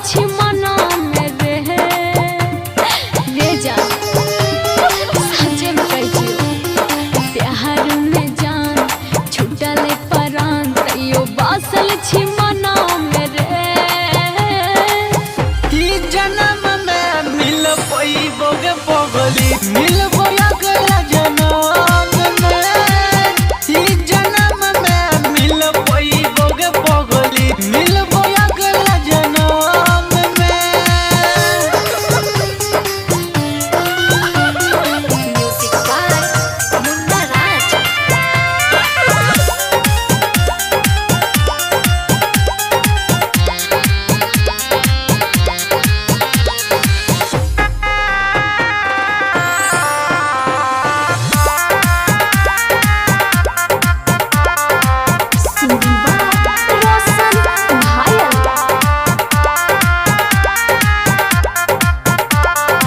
छी मना में रहे रे जा सजे में कह छियो प्यार में जान छूटल परान तैयो बासल छी मना में रे ई जन्म में मिल पैबो गे पगली मिलबो अगला जन्म में ई जन्म में मिल पैबो गे पगली मिलबो अगला जन्म में। म्यूजिक बाय मुन्ना राज।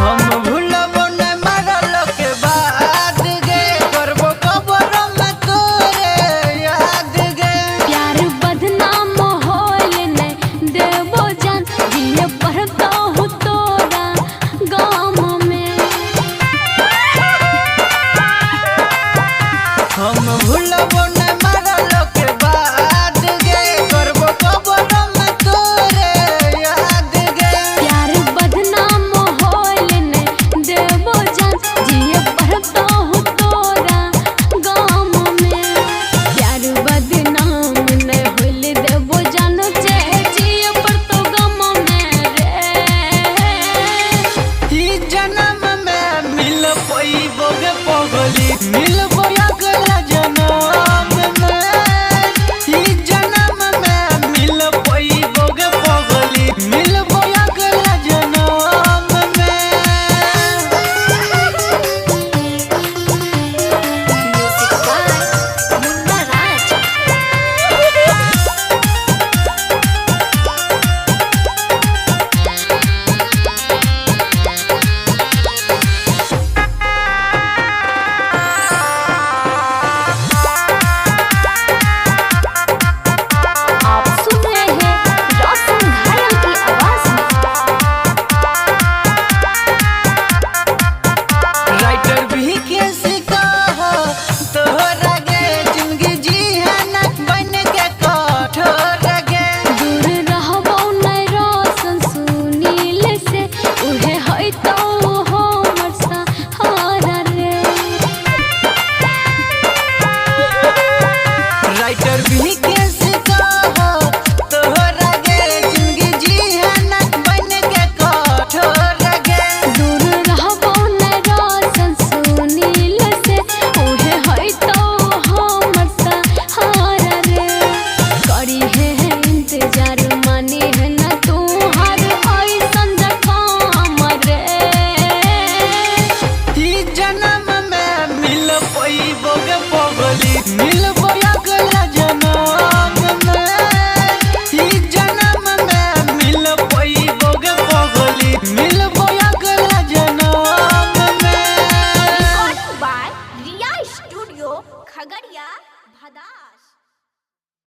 हम भूलबो न मरल के बाद गे करबो कबर में तोरे याद गे प्यार बदनाम होल नै देवो जान जिए बढ़ता हूँ तोरा गाम में हम भूलबो न मरल के बाद गे करबो कबर में तोरे याद गे प्यार बदनाम होल नै देवो जान जिए बढ़ता हूँ तोरा गाम में प्यार बदनाम नै होल देवो जान जिए बढ़तो गाम में रे ई जन्म में मिल पैबो गे पगली मिलबो अगला जन्म में ई जन्म में मिल पैबो गे पगली मिलबो अगला जन्म में। म्यूजिक बाय मुन्ना राज। आप सुन रहे हैं रोशन घायल की आवाज में। राइटर भी कैसे कहो तोहरा गे जिंदगी जी है न बन के कठोर गे दूर रहबो नै रोशन सुनील से उहे है तो हमर सहारा रे राइटर भी कैसे कहो तोहरा गे जिंदगी जी है न बन के कठोर गे दूर रहबो नै रोशन सुनील से उहे है तो हमर सहारा रे करी है इंतजार मानी है न तू हर ऐसन जखम रे ई जन्म में मिल पैबो गे पगली मिलबो अगला जन्म में ई जन्म में मिल पैबो गे पगली मिलबो अगला जन्म में। Recording by Riya Studio, Khagadiya, Bhadar.